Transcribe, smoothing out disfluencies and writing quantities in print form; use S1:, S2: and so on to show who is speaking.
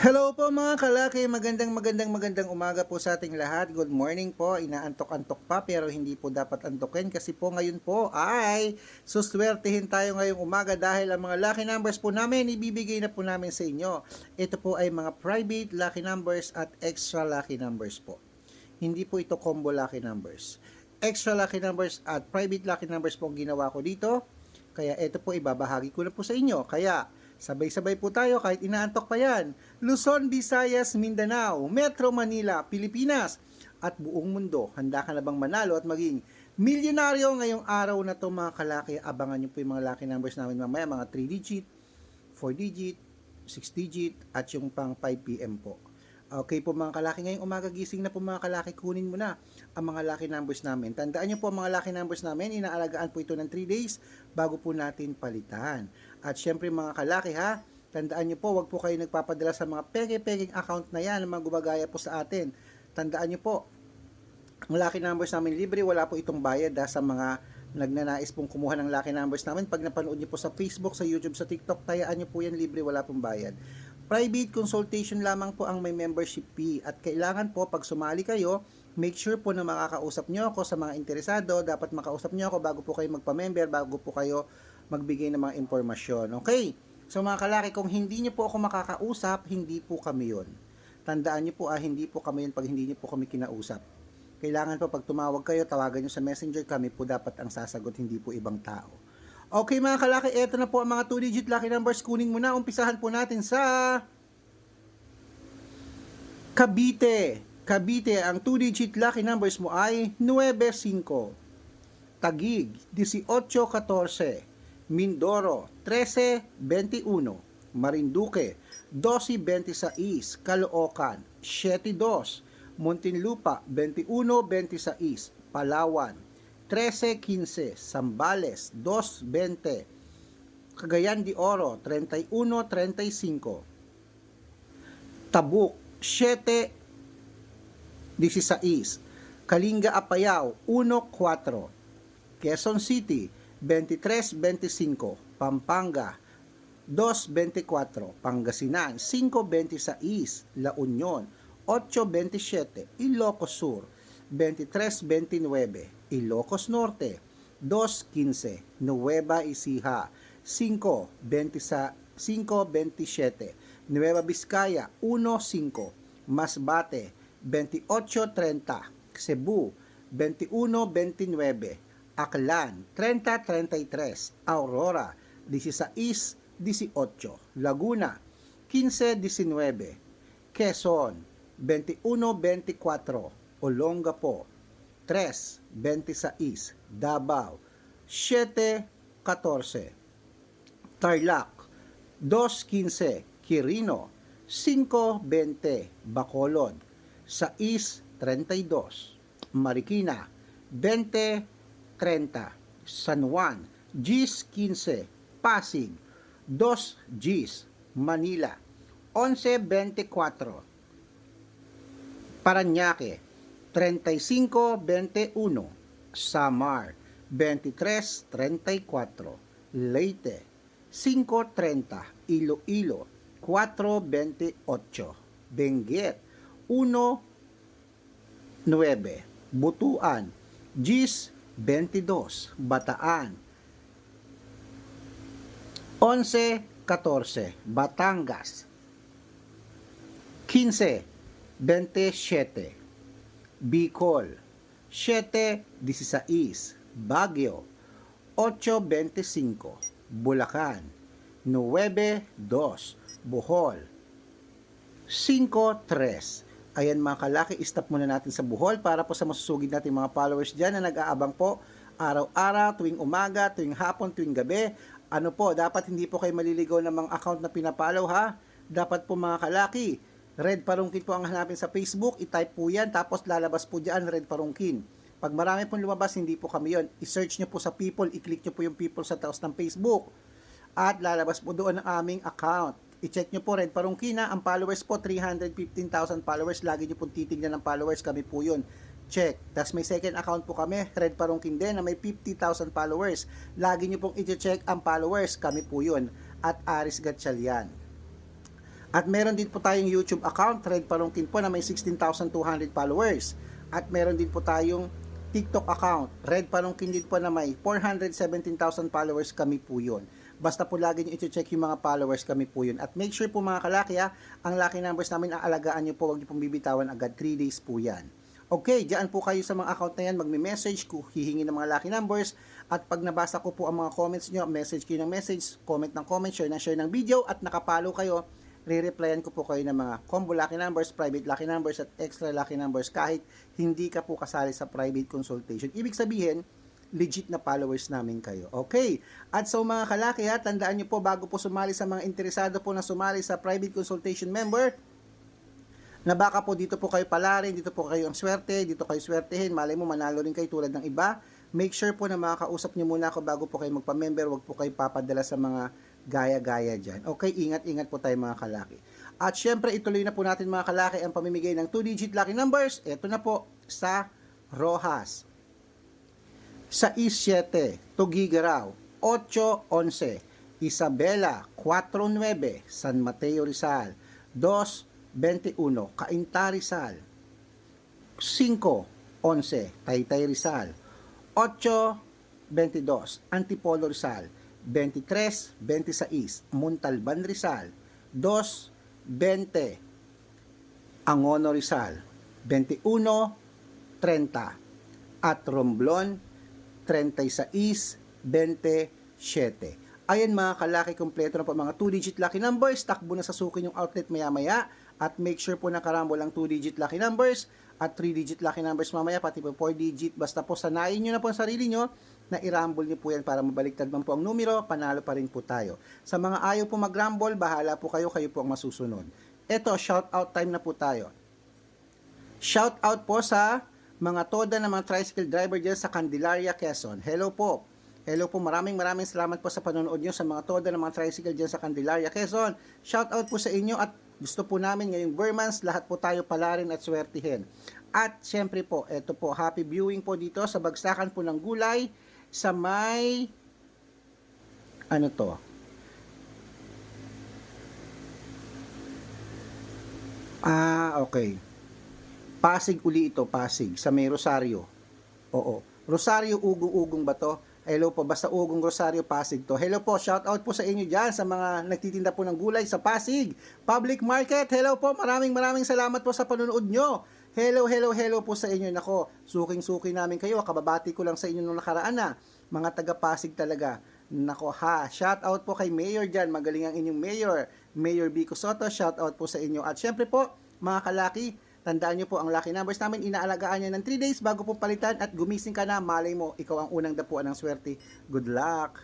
S1: Hello po mga kalaki, magandang umaga po sa ating lahat. Good morning po, inaantok-antok pa pero hindi po dapat antokin kasi po ngayon po ay suswertihin tayo ngayong umaga dahil ang mga lucky numbers po namin ibibigay na po namin sa inyo. Ito po ay mga private lucky numbers at extra lucky numbers po. Hindi po ito combo lucky numbers. Extra lucky numbers at private lucky numbers po ang ginawa ko dito. Kaya ito po ibabahagi ko na po sa inyo. Kaya sabay-sabay po tayo kahit inaantok pa yan. Luzon, Visayas, Mindanao, Metro Manila, Pilipinas, at buong mundo. Handa ka na bang manalo at maging milyonaryo ngayong araw na to mga kalaki? Abangan nyo po yung mga lucky numbers namin mamaya, mga 3 digit, 4 digit, 6 digit, at yung pang 5 PM po. Okay po mga kalaki, ngayong umaga gising na po mga kalaki, kunin mo na ang mga lucky numbers namin. Tandaan nyo po ang mga lucky numbers namin, inaalagaan po ito ng 3 days bago po natin palitan. At syempre mga kalaki ha, tandaan nyo po, wag po kayo nagpapadala sa mga peke-peking account na yan, na mga gumagaya po sa atin. Tandaan nyo po, ang lucky numbers namin libre, wala po itong bayad sa mga nagnanais pong kumuha ng lucky numbers namin. Pag napanood nyo po sa Facebook, sa YouTube, sa TikTok, tayaan nyo po yan libre, wala pong bayad. Private consultation lamang po ang may membership fee at kailangan po pag sumali kayo, make sure po na makakausap nyo ako sa mga interesado. Dapat makausap nyo ako bago po kayo magpa-member, bago po kayo magbigay ng mga impormasyon. Okay? So mga kalaki, kung hindi nyo po ako makakausap, hindi po kami yun. Tandaan nyo po hindi po kami yun pag hindi nyo po kami kinausap. Kailangan po pag tumawag kayo, tawagan nyo sa messenger, kami po dapat ang sasagot, hindi po ibang tao. Okay mga kalaki, eto na po ang mga 2-digit lucky numbers. Kunin mo na, umpisahan po natin sa Cavite. Cavite, ang 2-digit lucky numbers mo ay 95. Taguig, 18-14. Mindoro, 13-21. Marinduque, 12-26. Caloocan, 7-2. Muntinlupa, 21-26. Palawan, 13-15, Zambales, 2-20, Cagayan de Oro, 31-35, Tabuk, 7-16, Kalinga Apayao, 1-4, Quezon City, 23-25, Pampanga, 2-24, Pangasinan, 5-26, La Union, 8-27, Ilocos Sur, 23-29, Ilocos Norte, 2-15, Nueva Ecija, 5-27, Nueva Vizcaya, 1-5, Masbate, 28-30, Cebu, 21-29, Aklan, 30-33, Aurora, 16-18, Laguna, 15-19, Quezon, 21-24, Olongapo, 3-26, Davao, 7-14, Tarlac, 2-15, Quirino, 5-20, Bacolod, 6-32, Marikina, 20-30, San Juan, 10-15, Pasig, 2 Gs, Manila, 11-24, Parañaque, 35-21, Samar, 23-34, Leyte, 5-30, Iloilo, 4-28, Benguet, 1-9, Butuan, 10-22, Bataan, 11-14, Batangas, 15-27, Bicol, 7-16, Baguio, 8-25, Bulacan, 9-2, Bohol, 5-3. Ayan mga kalaki, stop muna natin sa Bohol para po sa masusugid natin mga followers dyan na nag-aabang po araw-araw, tuwing umaga, tuwing hapon, tuwing gabi. Ano po, dapat hindi po kayo maliligaw ng mga account na pinapollow ha. Dapat po mga kalaki, Red Parungkin po ang hanapin sa Facebook, i-type po yan, tapos lalabas po dyan, Red Parungkin. Pag marami pong lumabas, hindi po kami yon. I-search nyo po sa people, i-click nyo po yung people sa taos ng Facebook. At lalabas po doon ang aming account. I-check nyo po, Red Parungkin na, ang followers po, 315,000 followers. Lagi nyo pong titignan ng followers, kami po yun. Check. Tapos may second account po kami, Red Parungkin din, na may 50,000 followers. Lagi nyo pong i-check ang followers, kami po yun. At Aris Gatchalian. At meron din po tayong YouTube account, Red Palongkin po, na may 16,200 followers. At meron din po tayong TikTok account, Red Palongkin din po, na may 417,000 followers, kami po yun. Basta po lagi nyo iti-check yung mga followers, kami po yun. At make sure po mga kalaki ang lucky numbers namin, aalagaan nyo po, huwag nyo pong bibitawan agad, 3 days po yan. Okay, diyan po kayo sa mga account na yan, magme-message ko, hihingi ng mga lucky numbers, at pag nabasa ko po ang mga comments nyo, message kayo ng message, comment ng comment, share ng video, at nakapalo kayo, re-replyan ko po kayo ng mga combo lucky numbers, private lucky numbers, at extra lucky numbers kahit hindi ka po kasali sa private consultation. Ibig sabihin, legit na followers namin kayo. Okay, at so mga kalaki tandaan nyo po, bago po sumali sa mga interesado po na sumali sa private consultation member, na baka po dito po kayo palarin, dito po kayo ang swerte, dito kayo swertehin, malay mo manalo rin kayo tulad ng iba. Make sure po na makakausap nyo muna ako bago po kayo magpa-member, wag po kayo papadala sa mga gaya-gaya dyan. Okay, ingat-ingat po tayo mga kalaki. At syempre, ituloy na po natin mga kalaki ang pamimigay ng 2-digit lucky numbers. Ito na po sa Rojas. 6-7, Tugigaraw, 8-11, Isabela, 4-9, San Mateo Rizal, 2-21, Cainta Rizal, 5-11, Taytay Rizal, 8-22, Antipolo Rizal, 23-26, Montalban Rizal, 2-20, Angono Rizal, 21-30, at Romblon, 36-27. Ayan mga kalaki, kompleto na po mga 2-digit lucky numbers. Takbo na sa sukin yung outlet maya-maya. At make sure po nakarambol ang 2-digit lucky numbers at 3-digit lucky numbers mamaya, pati po 4-digit. Basta po sanayin nyo na po ang sarili nyo na i-rumble nyo po yan para mabaliktad man po ang numero, panalo pa rin po tayo. Sa mga ayaw po mag-rumble, bahala po kayo, kayo po ang masusunod. Eto, shout out time na po tayo. Shout out po sa mga toda ng mga tricycle driver dyan sa Candelaria, Quezon. Hello po. Hello po, maraming salamat po sa panonood nyo sa mga toda ng mga tricycle dyan sa Candelaria, Quezon. Shout out po sa inyo at gusto po namin ngayong Burmans, lahat po tayo palarin at swertihin. At syempre po, eto po, happy viewing po dito sa bagsakan po ng gulay sa may, ano to? Okay. Pasig uli ito, Pasig, sa may Rosario. Oo. Rosario, ugong-ugong ba to? Hello po, basta ugong Rosario, Pasig to. Hello po, shout out po sa inyo dyan sa mga nagtitinda po ng gulay sa Pasig Public Market. Hello po, maraming salamat po sa panonood nyo. Hello po sa inyo. Nako, suking-suki namin kayo. Kababati ko lang sa inyo nung nakaraan na. Mga taga Pasig talaga. Nako shout out po kay Mayor dyan. Magaling ang inyong Mayor. Mayor Vico Soto, shout out po sa inyo. At syempre po, mga kalaki, tandaan nyo po ang lucky numbers namin, inaalagaan niya ng 3 days bago po palitan at gumising ka na, malay mo, ikaw ang unang dapuan ng swerte. Good luck!